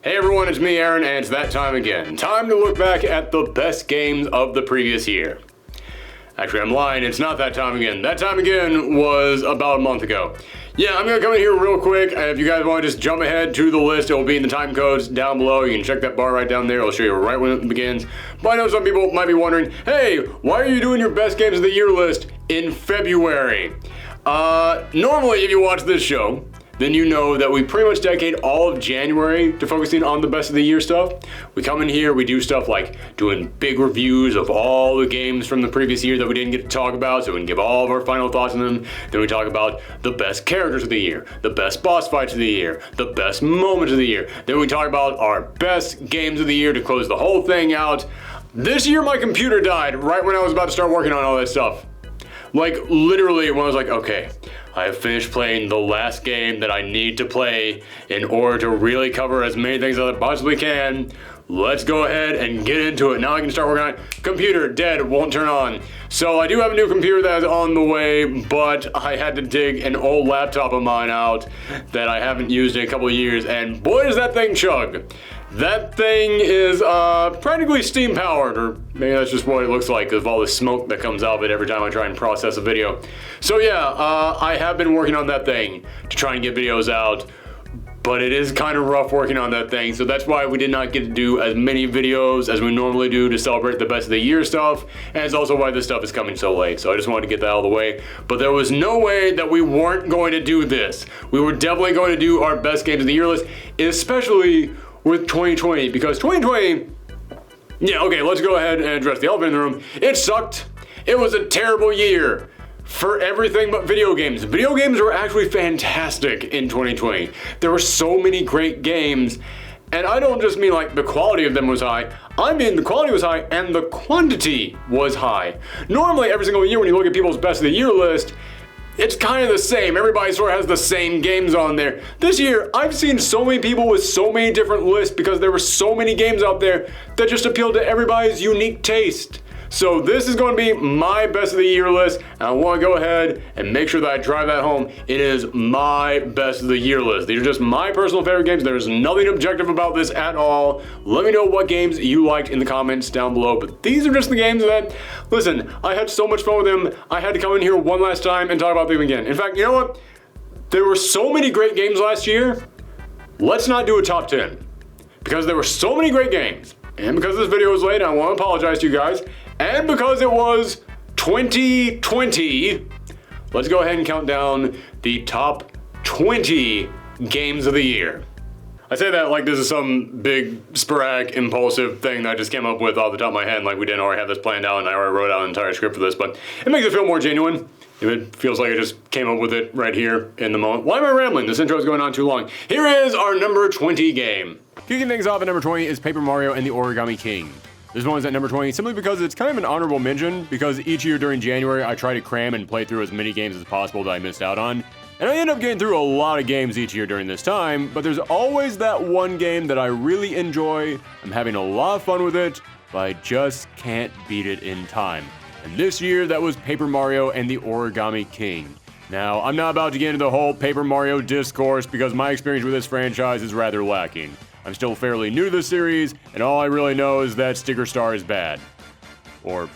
Hey everyone, it's me Aaron, and it's that time again. Time to look back at the best games of the previous year. Actually, I'm lying, it's not that time again. That time again was about a month ago. Yeah, I'm gonna come in here real quick. If you guys want to just jump ahead to the list, it will be in the time codes down below. You can check that bar right down there. It'll show you right when it begins. But I know some people might be wondering, hey, why are you doing your best games of the year list in February? Normally, if you watch this show, then you know that we pretty much dedicate all of January to focusing on the best of the year stuff. We come in here, we do stuff like doing big reviews of all the games from the previous year that we didn't get to talk about, so we can give all of our final thoughts on them. Then we talk about the best characters of the year, the best boss fights of the year, the best moments of the year. Then we talk about our best games of the year to close the whole thing out. This year my computer died right when I was about to start working on all that stuff. Like literally when I was like, okay, I have finished playing the last game that I need to play in order to really cover as many things as I possibly can. Let's go ahead and get into it. Now I can start working on it. Computer dead, won't turn on. So I do have a new computer that is on the way, but I had to dig an old laptop of mine out that I haven't used in a couple of years, and boy does that thing chug. That thing is practically steam powered, or maybe that's just what it looks like because of all the smoke that comes out of it every time I try and process a video. So yeah, I have been working on that thing to try and get videos out, but it is kind of rough working on that thing, so that's why we did not get to do as many videos as we normally do to celebrate the best of the year stuff, and it's also why this stuff is coming so late, so I just wanted to get that out of the way. But there was no way that we weren't going to do this. We were definitely going to do our best games of the year list, especially with 2020, because 2020, yeah, okay, let's go ahead and address the elephant in the room. It sucked. It was a terrible year for everything but video games. Video games were actually fantastic in 2020. There were so many great games, and I don't just mean like the quality of them was high. I mean the quality was high and the quantity was high. Normally, every single year when you look at people's best of the year list, it's kind of the same. Everybody sort of has the same games on there. This year, I've seen so many people with so many different lists because there were so many games out there that just appealed to everybody's unique taste. So this is going to be my best of the year list, and I want to go ahead and make sure that I drive that home. It is my best of the year list. These are just my personal favorite games. There's nothing objective about this at all. Let me know what games you liked in the comments down below, but these are just the games that, listen, I had so much fun with them. I had to come in here one last time and talk about them again. In fact, you know what? There were so many great games last year. Let's not do a top 10, because there were so many great games, and because this video was late, I want to apologize to you guys. And because it was 2020, let's go ahead and count down the top 20 games of the year. I say that like this is some big, sporadic, impulsive thing that I just came up with off the top of my head, like we didn't already have this planned out and I already wrote out an entire script for this, but it makes it feel more genuine. If it feels like I just came up with it right here in the moment. Why am I rambling? This intro is going on too long. Here is our number 20 game. Kicking things off at number 20 is Paper Mario and the Origami King. This one is at number 20 simply because it's kind of an honorable mention, because each year during January I try to cram and play through as many games as possible that I missed out on. And I end up getting through a lot of games each year during this time, but there's always that one game that I really enjoy, I'm having a lot of fun with it, but I just can't beat it in time. And this year that was Paper Mario and the Origami King. Now, I'm not about to get into the whole Paper Mario discourse because my experience with this franchise is rather lacking. I'm still fairly new to the series, and all I really know is that Sticker Star is bad. Or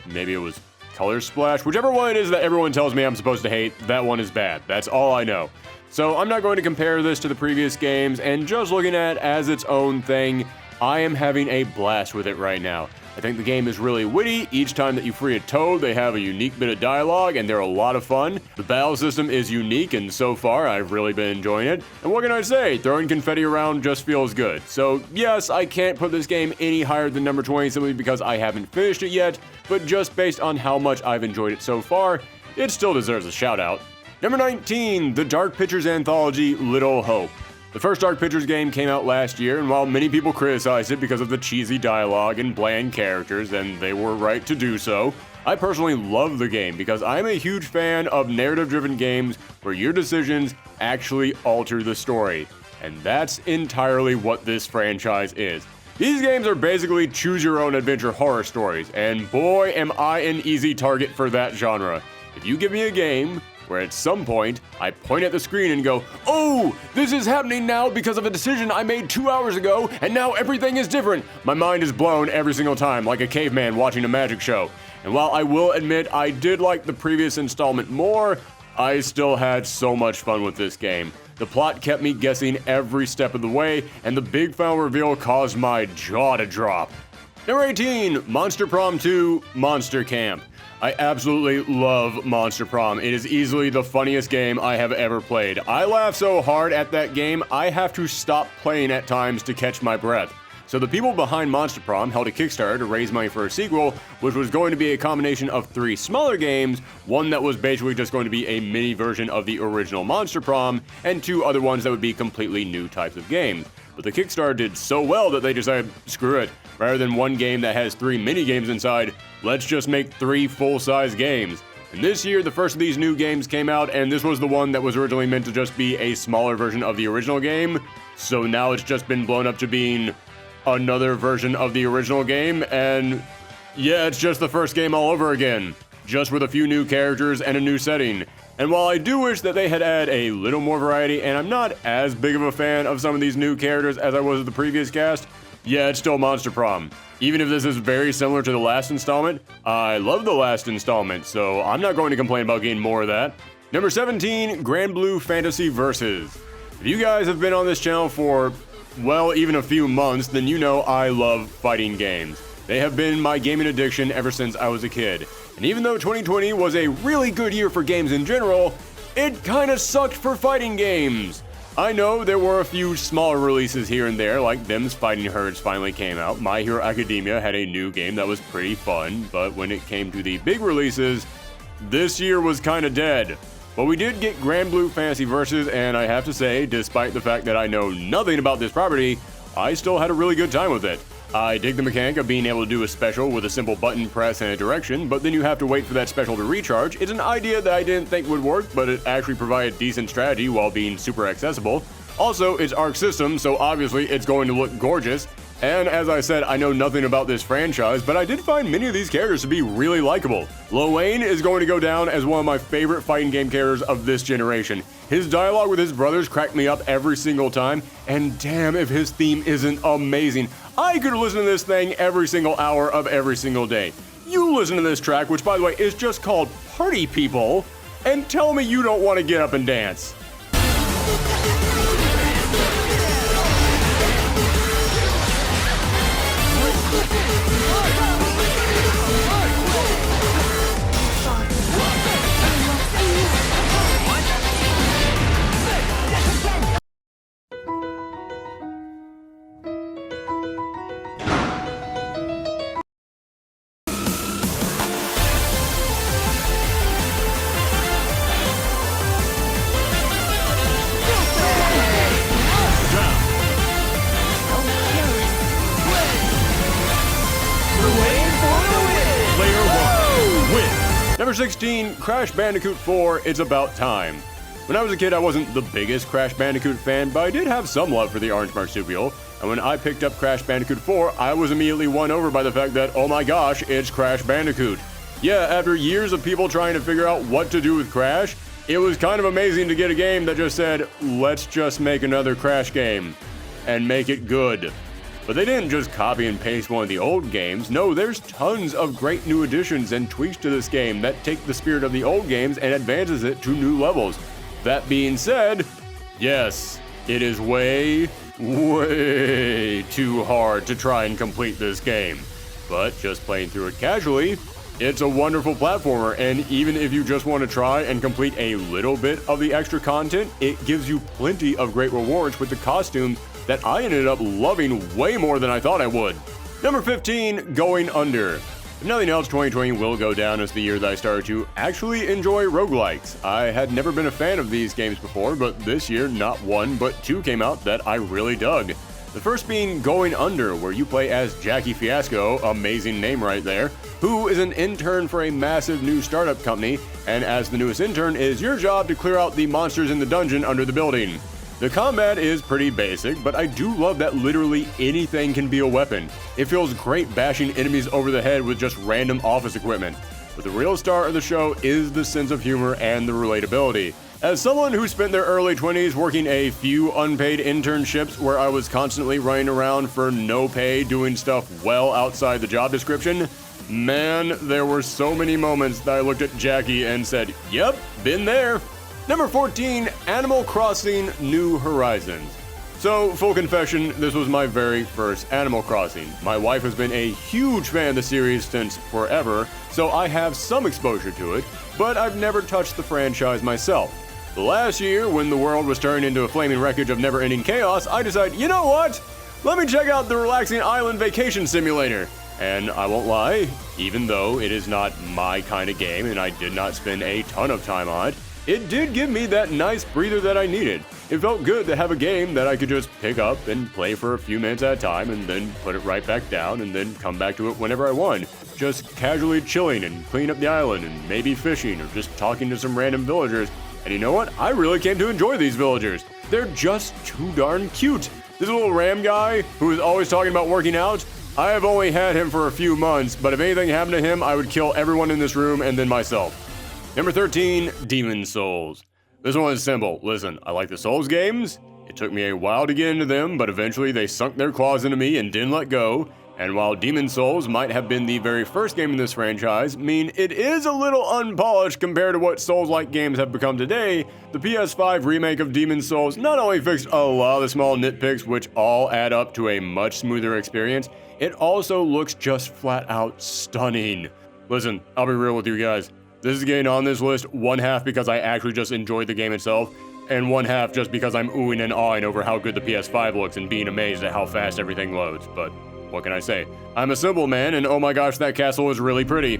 maybe it was Color Splash. Whichever one it is that everyone tells me I'm supposed to hate, that one is bad. That's all I know. So I'm not going to compare this to the previous games, and just looking at it as its own thing, I am having a blast with it right now. I think the game is really witty. Each time that you free a toad, they have a unique bit of dialogue, and they're a lot of fun. The battle system is unique, and so far, I've really been enjoying it. And what can I say? Throwing confetti around just feels good. So yes, I can't put this game any higher than number 20 simply because I haven't finished it yet, but just based on how much I've enjoyed it so far, it still deserves a shout out. Number 19, the Dark Pictures anthology, Little Hope. The first Dark Pictures game came out last year, and while many people criticized it because of the cheesy dialogue and bland characters, and they were right to do so, I personally love the game because I'm a huge fan of narrative-driven games where your decisions actually alter the story. And that's entirely what this franchise is. These games are basically choose-your-own-adventure horror stories, and boy am I an easy target for that genre. If you give me a game where at some point, I point at the screen and go, "Oh, this is happening now because of a decision I made 2 hours ago, and now everything is different." My mind is blown every single time, like a caveman watching a magic show. And while I will admit I did like the previous installment more, I still had so much fun with this game. The plot kept me guessing every step of the way, and the big final reveal caused my jaw to drop. Number 18, Monster Prom 2, Monster Camp. I absolutely love Monster Prom. It is easily the funniest game I have ever played. I laugh so hard at that game, I have to stop playing at times to catch my breath. So the people behind Monster Prom held a Kickstarter to raise money for a sequel, which was going to be a combination of 3 smaller games, one that was basically just going to be a mini version of the original Monster Prom, and 2 other ones that would be completely new types of games. But the Kickstarter did so well that they decided, screw it, rather than one game that has 3 mini games inside, let's just make 3 full-size games. And this year, the first of these new games came out, and this was the one that was originally meant to just be a smaller version of the original game, so now it's just been blown up to being another version of the original game, and yeah, it's just the first game all over again, just with a few new characters and a new setting. And while I do wish that they had added a little more variety, and I'm not as big of a fan of some of these new characters as I was with the previous cast, yeah, it's still Monster Prom. Even if this is very similar to the last installment, I love the last installment, so I'm not going to complain about getting more of that. Number 17, Grand Blue Fantasy Versus. If you guys have been on this channel for, well, even a few months, then you know I love fighting games. They have been my gaming addiction ever since I was a kid. And even though 2020 was a really good year for games in general, it kinda sucked for fighting games. I know there were a few smaller releases here and there, like Them's Fighting Herds finally came out. My Hero Academia had a new game that was pretty fun, but when it came to the big releases, this year was kinda dead. But we did get Grand Blue Fantasy Versus, and I have to say, despite the fact that I know nothing about this property, I still had a really good time with it. I dig the mechanic of being able to do a special with a simple button press and a direction, but then you have to wait for that special to recharge. It's an idea that I didn't think would work, but it actually provided decent strategy while being super accessible. Also, it's Arc System, so obviously it's going to look gorgeous. And as I said, I know nothing about this franchise, but I did find many of these characters to be really likable. Lil Wayne is going to go down as one of my favorite fighting game characters of this generation. His dialogue with his brothers cracked me up every single time, and damn if his theme isn't amazing. I could listen to this thing every single hour of every single day. You listen to this track, which by the way is just called Party People, and tell me you don't want to get up and dance. Number 16, Crash Bandicoot 4, It's About Time. When I was a kid, I wasn't the biggest Crash Bandicoot fan, but I did have some love for the orange marsupial, and when I picked up Crash Bandicoot 4, I was immediately won over by the fact that, oh my gosh, it's Crash Bandicoot. Yeah, after years of people trying to figure out what to do with Crash, it was kind of amazing to get a game that just said, let's just make another Crash game, and make it good. But they didn't just copy and paste one of the old games. No, there's tons of great new additions and tweaks to this game that take the spirit of the old games and advances it to new levels. That being said, yes, it is way too hard to try and complete this game. But just playing through it casually, it's a wonderful platformer, and even if you just want to try and complete a little bit of the extra content, it gives you plenty of great rewards with the costumes that I ended up loving way more than I thought I would. Number 15, Going Under. If nothing else, 2020 will go down as the year that I started to actually enjoy roguelikes. I had never been a fan of these games before, but this year, not one, but 2 came out that I really dug. The first being Going Under, where you play as Jackie Fiasco, amazing name right there, who is an intern for a massive new startup company, and as the newest intern, it is your job to clear out the monsters in the dungeon under the building. The combat is pretty basic, but I do love that literally anything can be a weapon. It feels great bashing enemies over the head with just random office equipment. but the real star of the show is the sense of humor and the relatability. As someone who spent their early 20s working a few unpaid internships where I was constantly running around for no pay doing stuff well outside the job description, man, there were so many moments that I looked at Jackie and said, yep, been there. Number 14, Animal Crossing New Horizons. So, full confession, this was my very first Animal Crossing. My wife has been a huge fan of the series since forever, so I have some exposure to it, but I've never touched the franchise myself. Last year, when the world was turned into a flaming wreckage of never-ending chaos, I decided, you know what? Let me check out the relaxing island vacation simulator. And I won't lie, even though it is not my kind of game and I did not spend a ton of time on it, it did give me that nice breather that I needed. It felt good to have a game that I could just pick up and play for a few minutes at a time and then put it right back down and then come back to it whenever I want. Just casually chilling and cleaning up the island and maybe fishing or just talking to some random villagers. And you know what? I really came to enjoy these villagers. They're just too darn cute. This little ram guy who is always talking about working out, I have only had him for a few months, but if anything happened to him, I would kill everyone in this room and then myself. Number 13, Demon Souls. This one is simple. Listen, I like the Souls games. It took me a while to get into them, but eventually they sunk their claws into me and didn't let go. And while Demon Souls might have been the very first game in this franchise, mean it is a little unpolished compared to what Souls-like games have become today, the PS5 remake of Demon Souls not only fixed a lot of the small nitpicks which all add up to a much smoother experience, it also looks just flat out stunning. Listen, I'll be real with you guys. This is getting on this list one half because I actually just enjoyed the game itself, and one half just because I'm oohing and awing over how good the PS5 looks and being amazed at how fast everything loads, but what can I say? I'm a simple man, and oh my gosh, that castle is really pretty.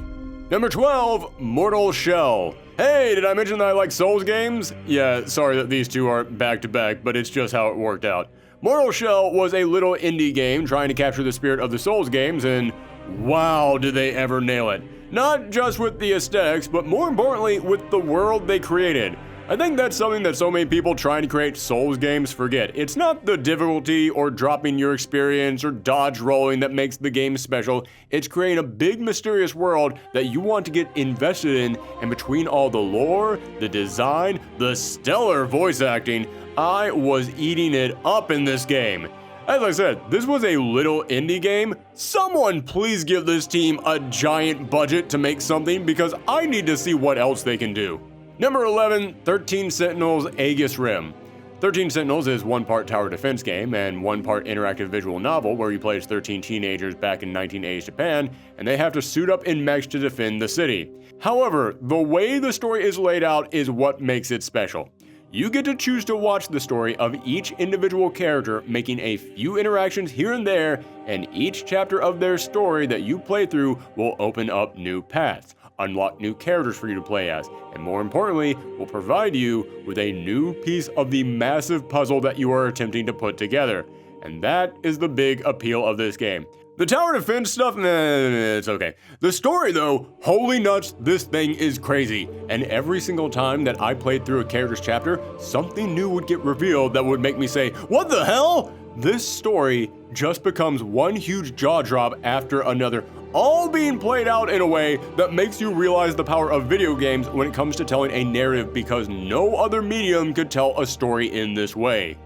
Number 12, Mortal Shell. Hey, did I mention that I like Souls games? Yeah, sorry that these two are back to back, but it's just how it worked out. Mortal Shell was a little indie game trying to capture the spirit of the Souls games, and wow, did they ever nail it. Not just with the aesthetics, but more importantly, with the world they created. I think that's something that so many people trying to create Souls games forget. It's not the difficulty or dropping your experience or dodge rolling that makes the game special. It's creating a big mysterious world that you want to get invested in, and between all the lore, the design, the stellar voice acting, I was eating it up in this game. As I said, this was a little indie game. Someone please give this team a giant budget to make something because I need to see what else they can do. Number 11, 13 Sentinels Aegis Rim. 13 Sentinels is one part tower defense game and one part interactive visual novel where you play as 13 teenagers back in 1980s Japan, and they have to suit up in mechs to defend the city. However, the way the story is laid out is what makes it special. You get to choose to watch the story of each individual character making a few interactions here and there, and each chapter of their story that you play through will open up new paths, unlock new characters for you to play as, and more importantly, will provide you with a new piece of the massive puzzle that you are attempting to put together. And that is the big appeal of this game. The tower defense stuff, it's okay. The story though, holy nuts, this thing is crazy. And every single time that I played through a character's chapter, something new would get revealed that would make me say, what the hell? This story just becomes one huge jaw drop after another, all being played out in a way that makes you realize the power of video games when it comes to telling a narrative because no other medium could tell a story in this way.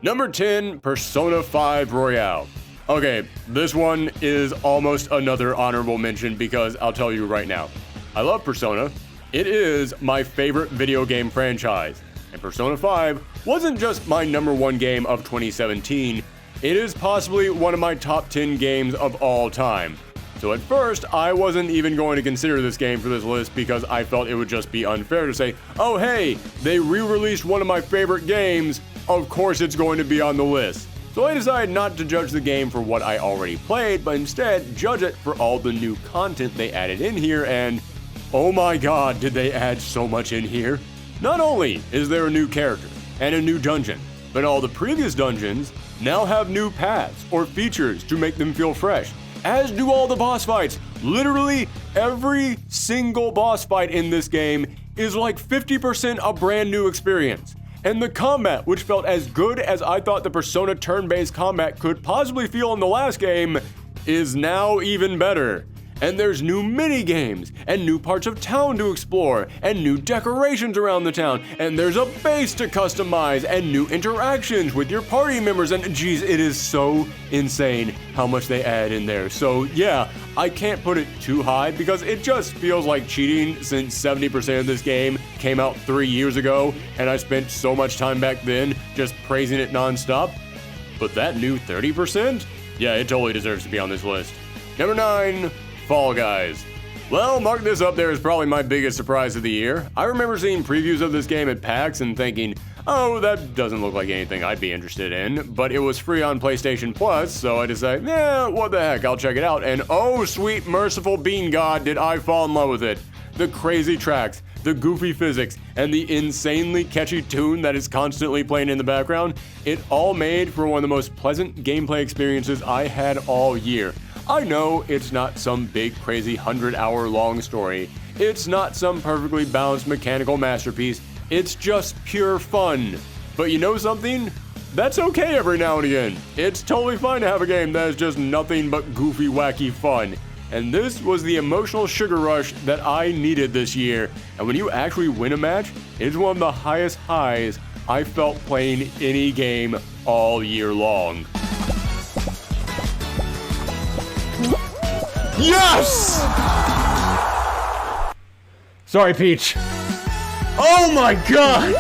Number 10, Persona 5 Royale. Okay, this one is almost another honorable mention because I'll tell you right now, I love Persona. It is my favorite video game franchise. And Persona 5 wasn't just my number one game of 2017, it is possibly one of my top 10 games of all time. So at first, I wasn't even going to consider this game for this list because I felt it would just be unfair to say, oh hey, they re-released one of my favorite games, of course it's going to be on the list. So I decided not to judge the game for what I already played, but instead judge it for all the new content they added in here, and oh my god, did they add so much in here. Not only is there a new character and a new dungeon, but all the previous dungeons now have new paths or features to make them feel fresh, as do all the boss fights. Literally every single boss fight in this game is like 50% a brand new experience. And the combat, which felt as good as I thought the Persona turn-based combat could possibly feel in the last game, is now even better. And there's new mini games, and new parts of town to explore, and new decorations around the town, and there's a base to customize, and new interactions with your party members, and geez, it is so insane how much they add in there. So yeah, I can't put it too high because it just feels like cheating since 70% of this game came out 3 years ago, and I spent so much time back then just praising it nonstop. But that new 30%? Yeah, it totally deserves to be on this list. Number 9. Fall Guys. Well, mark this up there as probably my biggest surprise of the year. I remember seeing previews of this game at PAX and thinking, oh, that doesn't look like anything I'd be interested in, but it was free on PlayStation Plus, so I decided, yeah, what the heck, I'll check it out, and oh, sweet merciful bean god, did I fall in love with it. The crazy tracks, the goofy physics, and the insanely catchy tune that is constantly playing in the background, it all made for one of the most pleasant gameplay experiences I had all year. I know it's not some big crazy 100-hour long story, it's not some perfectly balanced mechanical masterpiece, it's just pure fun. But you know something? That's okay every now and again. It's totally fine to have a game that is just nothing but goofy, wacky fun. And this was the emotional sugar rush that I needed this year. And when you actually win a match, it is one of the highest highs I felt playing any game all year long. Yes! Sorry, Peach. Oh my god!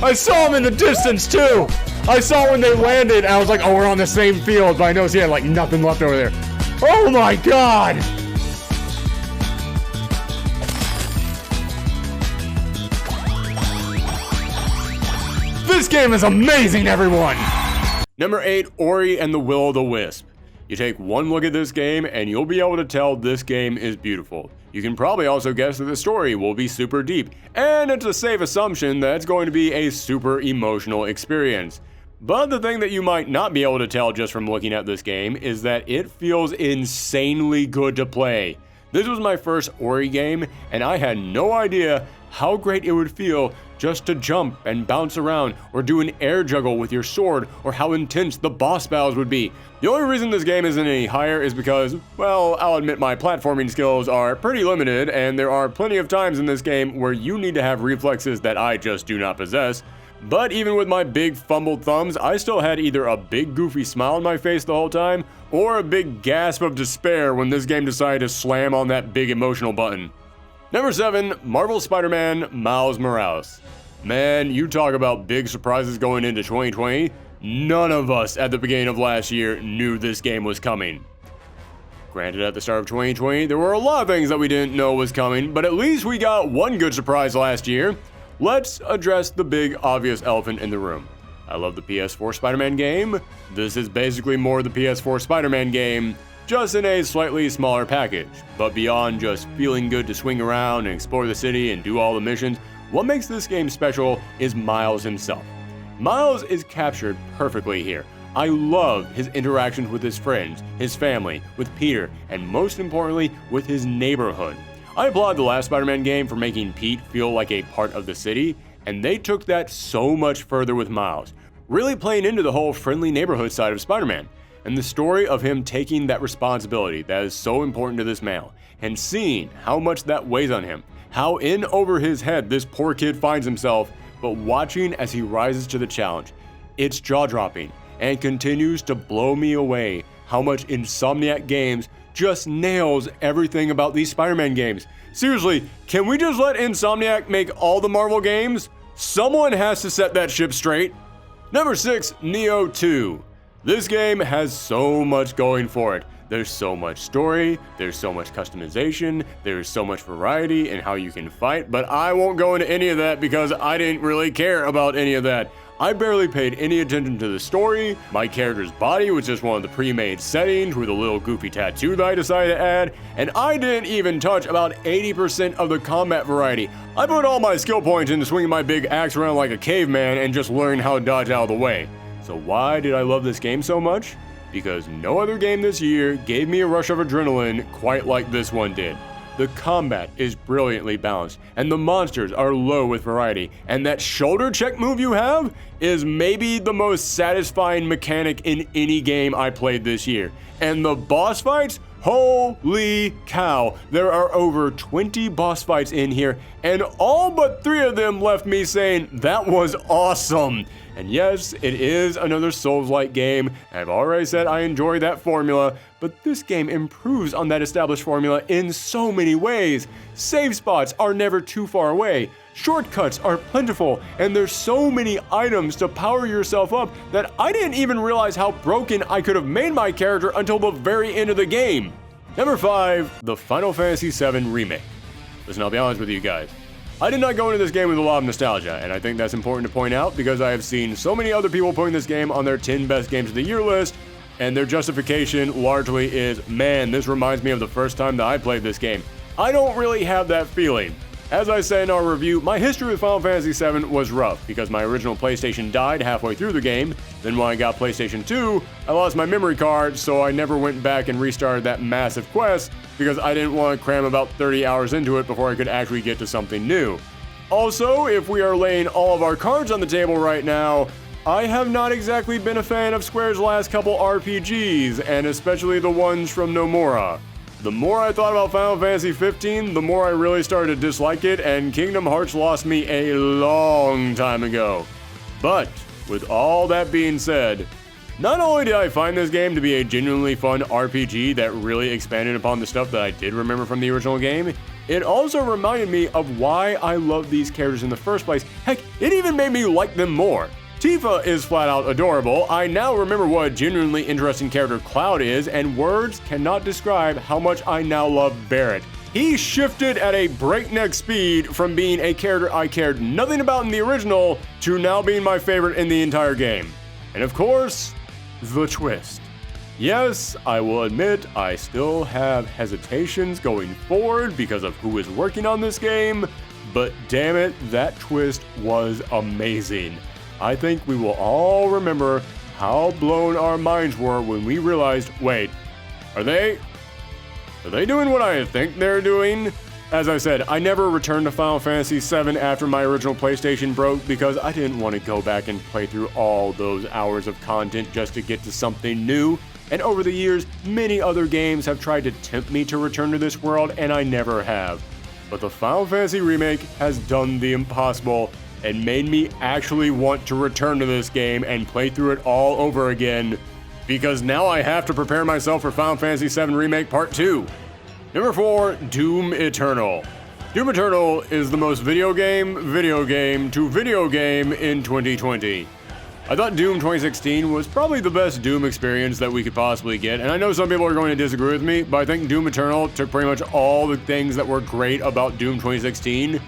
I saw him in the distance too! I saw when they landed, and I was like, oh, we're on the same field, but I noticed he had like nothing left over there. Oh my god! This game is amazing, everyone! Number 8, Ori and the Will-o'-the-Wisp. You take one look at this game and you'll be able to tell this game is beautiful. You can probably also guess that the story will be super deep, and it's a safe assumption that it's going to be a super emotional experience. But the thing that you might not be able to tell just from looking at this game is that it feels insanely good to play. This was my first Ori game, and I had no idea how great it would feel just to jump and bounce around or do an air juggle with your sword, or how intense the boss battles would be. The only reason this game isn't any higher is because, well, I'll admit my platforming skills are pretty limited, and there are plenty of times in this game where you need to have reflexes that I just do not possess. But even with my big fumbled thumbs, I still had either a big goofy smile on my face the whole time, or a big gasp of despair when this game decided to slam on that big emotional button. Number 7, Marvel Spider-Man Miles Morales. Man, you talk about big surprises going into 2020. None of us at the beginning of last year knew this game was coming. Granted, at the start of 2020, there were a lot of things that we didn't know was coming, but at least we got one good surprise last year. Let's address the big obvious elephant in the room. I love the PS4 Spider-Man game. This is basically more the PS4 Spider-Man game, just in a slightly smaller package. But beyond just feeling good to swing around and explore the city and do all the missions, what makes this game special is Miles himself. Miles is captured perfectly here. I love his interactions with his friends, his family, with Peter, and most importantly, with his neighborhood. I applaud the last Spider-Man game for making Pete feel like a part of the city, and they took that so much further with Miles, really playing into the whole friendly neighborhood side of Spider-Man, and the story of him taking that responsibility that is so important to this man, and seeing how much that weighs on him, how in over his head this poor kid finds himself, but watching as he rises to the challenge. It's jaw-dropping, and continues to blow me away how much Insomniac Games just nails everything about these Spider-Man games. Seriously, can we just let Insomniac make all the Marvel games? Someone has to set that ship straight. Number 6, Neo 2. This game has so much going for it. There's so much story, there's so much customization, there's so much variety in how you can fight, but I won't go into any of that because I didn't really care about any of that. I barely paid any attention to the story. My character's body was just one of the pre-made settings with a little goofy tattoo that I decided to add, and I didn't even touch about 80% of the combat variety. I put all my skill points into swinging my big axe around like a caveman and just learning how to dodge out of the way. So why did I love this game so much? Because no other game this year gave me a rush of adrenaline quite like this one did. The combat is brilliantly balanced, and the monsters are low with variety, and that shoulder check move you have is maybe the most satisfying mechanic in any game I played this year. And the boss fights? Holy cow, there are over 20 boss fights in here, and all but 3 of them left me saying, that was awesome. And yes, it is another Souls-like game. I've already said I enjoy that formula, but this game improves on that established formula in so many ways. Save spots are never too far away. Shortcuts are plentiful, and there's so many items to power yourself up that I didn't even realize how broken I could have made my character until the very end of the game. Number 5, the Final Fantasy VII Remake. Listen, I'll be honest with you guys. I did not go into this game with a lot of nostalgia, and I think that's important to point out because I have seen so many other people putting this game on their 10 best games of the year list, and their justification largely is, man, this reminds me of the first time that I played this game. I don't really have that feeling. As I said in our review, my history with Final Fantasy VII was rough because my original PlayStation died halfway through the game. Then when I got PlayStation 2, I lost my memory card, so I never went back and restarted that massive quest because I didn't want to cram about 30 hours into it before I could actually get to something new. Also, if we are laying all of our cards on the table right now, I have not exactly been a fan of Square's last couple RPGs, and especially the ones from Nomura. The more I thought about Final Fantasy 15, the more I really started to dislike it, and Kingdom Hearts lost me a long time ago. But, with all that being said, not only did I find this game to be a genuinely fun RPG that really expanded upon the stuff that I did remember from the original game, it also reminded me of why I love these characters in the first place. Heck, it even made me like them more. Tifa is flat out adorable. I now remember what a genuinely interesting character Cloud is, and words cannot describe how much I now love Barrett. He shifted at a breakneck speed from being a character I cared nothing about in the original to now being my favorite in the entire game. And of course, the twist. Yes, I will admit I still have hesitations going forward because of who is working on this game, but damn it, that twist was amazing. I think we will all remember how blown our minds were when we realized, wait, are they doing what I think they're doing? As I said, I never returned to Final Fantasy VII after my original PlayStation broke because I didn't want to go back and play through all those hours of content just to get to something new. And over the years, many other games have tried to tempt me to return to this world, and I never have. But the Final Fantasy Remake has done the impossible and made me actually want to return to this game and play through it all over again, because now I have to prepare myself for Final Fantasy VII Remake Part 2. Number 4, Doom Eternal. Doom Eternal is the most video game to video game in 2020. I thought Doom 2016 was probably the best Doom experience that we could possibly get, and I know some people are going to disagree with me, but I think Doom Eternal took pretty much all the things that were great about Doom 2016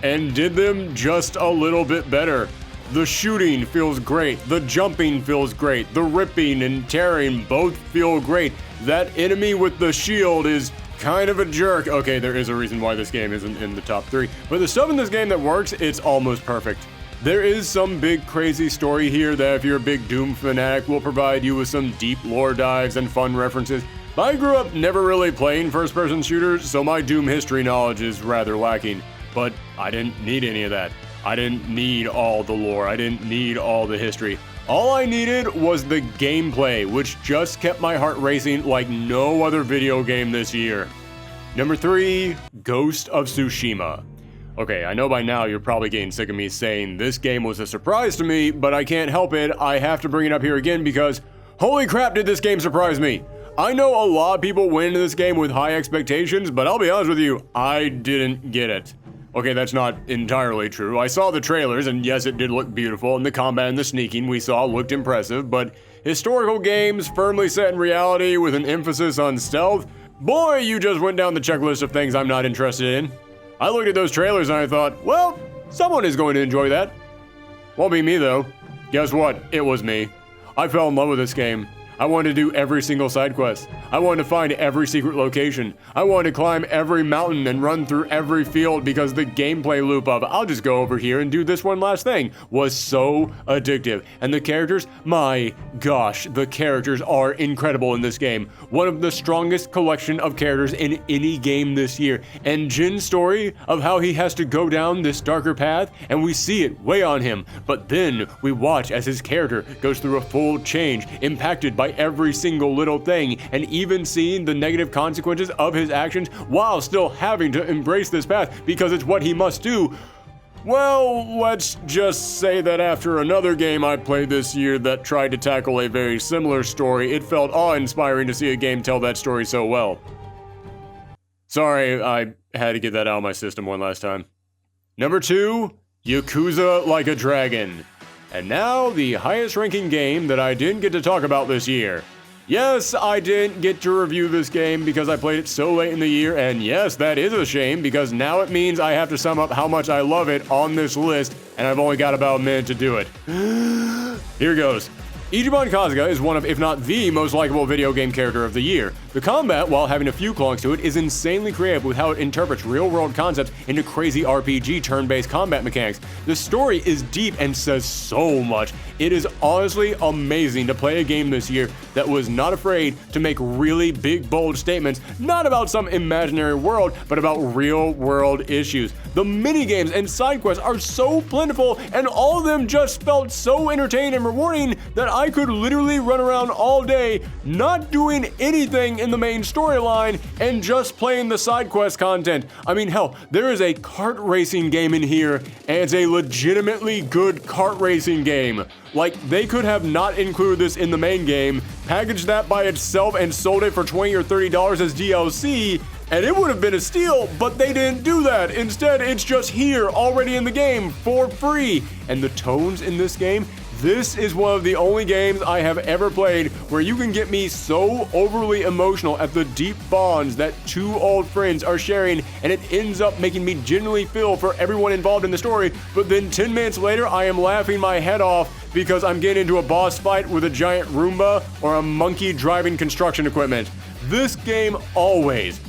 and did them just a little bit better. The shooting feels great, the jumping feels great, the ripping and tearing both feel great. That enemy with the shield is kind of a jerk. Okay, there is a reason why this game isn't in the top 3, but the stuff in this game that works, it's almost perfect. There is some big crazy story here that if you're a big Doom fanatic will provide you with some deep lore dives and fun references. I grew up never really playing first-person shooters, so my Doom history knowledge is rather lacking. But I didn't need any of that. I didn't need all the lore. I didn't need all the history. All I needed was the gameplay, which just kept my heart racing like no other video game this year. Number 3, Ghost of Tsushima. Okay, I know by now you're probably getting sick of me saying this game was a surprise to me, but I can't help it. I have to bring it up here again because holy crap did this game surprise me. I know a lot of people went into this game with high expectations, but I'll be honest with you, I didn't get it. Okay, that's not entirely true. I saw the trailers, and yes, it did look beautiful, and the combat and the sneaking we saw looked impressive, but historical games firmly set in reality with an emphasis on stealth, boy, you just went down the checklist of things I'm not interested in. I looked at those trailers and I thought, well, someone is going to enjoy that. Won't be me, though. Guess what? It was me. I fell in love with this game. I wanted to do every single side quest. I wanted to find every secret location. I wanted to climb every mountain and run through every field because the gameplay loop of I'll just go over here and do this one last thing was so addictive. And the characters, my gosh, the characters are incredible in this game. One of the strongest collection of characters in any game this year. And Jin's story of how he has to go down this darker path, and we see it weigh on him. But then we watch as his character goes through a full change, impacted by every single little thing, and even seeing the negative consequences of his actions while still having to embrace this path because it's what he must do. Well, let's just say that after another game I played this year that tried to tackle a very similar story, it felt awe-inspiring to see a game tell that story so well. Sorry, I had to get that out of my system one last time. Number 2, Yakuza Like a Dragon. And now, the highest ranking game that I didn't get to talk about this year. Yes, I didn't get to review this game because I played it so late in the year, and yes, that is a shame because now it means I have to sum up how much I love it on this list, and I've only got about a minute to do it. Here goes. Ichiban Kasuga is one of, if not the most likable video game character of the year. The combat, while having a few clunks to it, is insanely creative with how it interprets real-world concepts into crazy RPG turn-based combat mechanics. The story is deep and says so much. It is honestly amazing to play a game this year that was not afraid to make really big, bold statements, not about some imaginary world, but about real-world issues. The minigames and side quests are so plentiful, and all of them just felt so entertaining and rewarding that I could literally run around all day, not doing anything in the main storyline, and just playing the side quest content. I mean, hell, there is a kart racing game in here, and it's a legitimately good kart racing game. Like, they could have not included this in the main game, packaged that by itself and sold it for $20 or $30 as DLC, and it would have been a steal, but they didn't do that. Instead, it's just here, already in the game, for free. And the tones in this game, this is one of the only games I have ever played where you can get me so overly emotional at the deep bonds that two old friends are sharing, and it ends up making me genuinely feel for everyone involved in the story, but then 10 minutes later, I am laughing my head off because I'm getting into a boss fight with a giant Roomba or a monkey driving construction equipment. This game always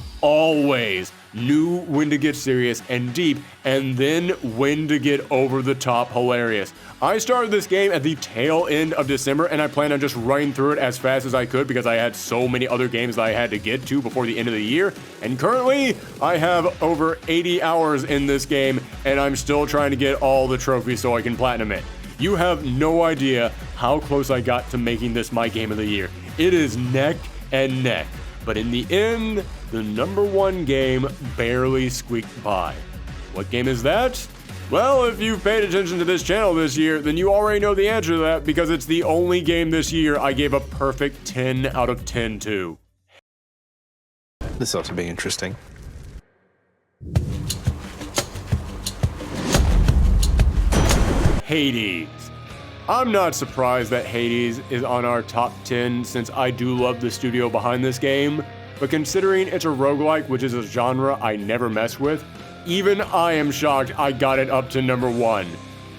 knew when to get serious and deep, and then when to get over the top hilarious. I started this game at the tail end of December, and I planned on just running through it as fast as I could because I had so many other games that I had to get to before the end of the year. And currently, I have over 80 hours in this game, and I'm still trying to get all the trophies so I can platinum it. You have no idea how close I got to making this my game of the year. It is neck and neck. But in the end, the number 1 game barely squeaked by. What game is that? Well, if you've paid attention to this channel this year, then you already know the answer to that because it's the only game this year I gave a perfect 10 out of 10 to. This ought to be interesting. Hades. I'm not surprised that Hades is on our top 10 since I do love the studio behind this game, but considering it's a roguelike, which is a genre I never mess with, even I am shocked I got it up to number 1.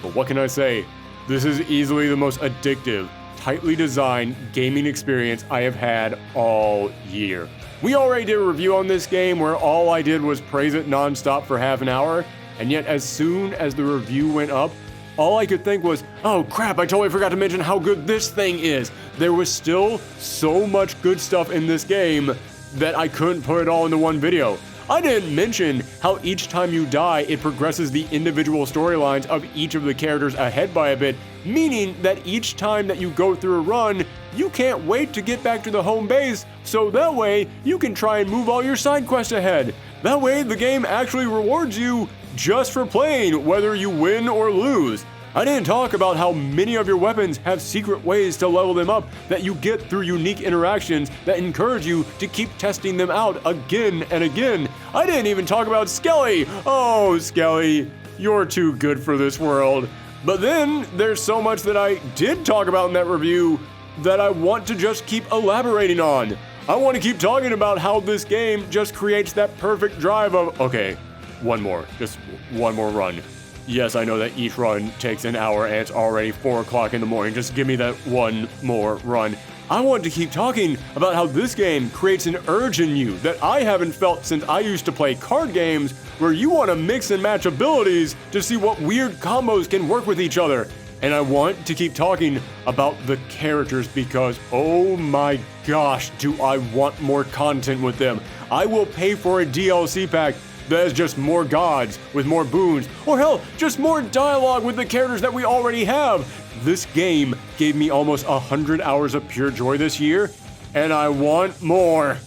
But what can I say? This is easily the most addictive, tightly designed gaming experience I have had all year. We already did a review on this game where all I did was praise it nonstop for half an hour, and yet as soon as the review went up, all I could think was, oh crap, I totally forgot to mention how good this thing is. There was still so much good stuff in this game that I couldn't put it all into one video. I didn't mention how each time you die, it progresses the individual storylines of each of the characters ahead by a bit, meaning that each time that you go through a run, you can't wait to get back to the home base, so that way you can try and move all your side quests ahead. That way the game actually rewards you just for playing, whether you win or lose. I didn't talk about how many of your weapons have secret ways to level them up that you get through unique interactions that encourage you to keep testing them out again and again. I didn't even talk about Skelly. Oh, Skelly, you're too good for this world. But then there's so much that I did talk about in that review that I want to just keep elaborating on. I want to keep talking about how this game just creates that perfect drive of, okay, just one more run. yes, I know that each run takes an hour and it's already 4 o'clock in the morning. Just give me that one more run. I want to keep talking about how this game creates an urge in you that I haven't felt since I used to play card games where you want to mix and match abilities to see what weird combos can work with each other. And I want to keep talking about the characters because, oh my gosh, do I want more content with them. I will pay for a DLC pack that has just more gods with more boons, or hell, just more dialogue with the characters that we already have. This game gave me almost 100 hours of pure joy this year, and I want more.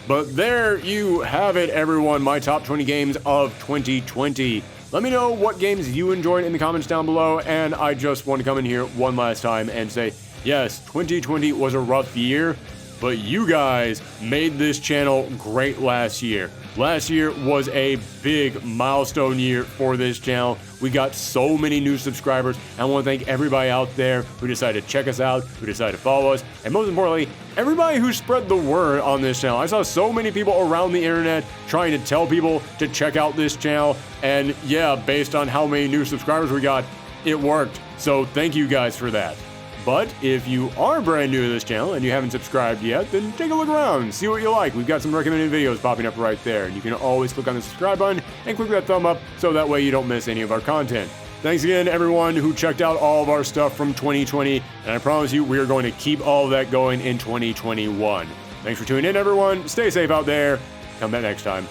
But there you have it, everyone, my top 20 games of 2020. Let me know what games you enjoyed in the comments down below, and I just want to come in here one last time and say, yes, 2020 was a rough year, but you guys made this channel great last year. Last year was a big milestone year for this channel. We got so many new subscribers. I want to thank everybody out there who decided to check us out, who decided to follow us, and most importantly, everybody who spread the word on this channel. I saw so many people around the internet trying to tell people to check out this channel, and yeah, based on how many new subscribers we got, it worked. So thank you guys for that. But if you are brand new to this channel and you haven't subscribed yet, then take a look around, see what you like. We've got some recommended videos popping up right there. You can always click on the subscribe button and click that thumb up so that way you don't miss any of our content. Thanks again, everyone who checked out all of our stuff from 2020, and I promise you we are going to keep all of that going in 2021. Thanks for tuning in, everyone. Stay safe out there. Come back next time.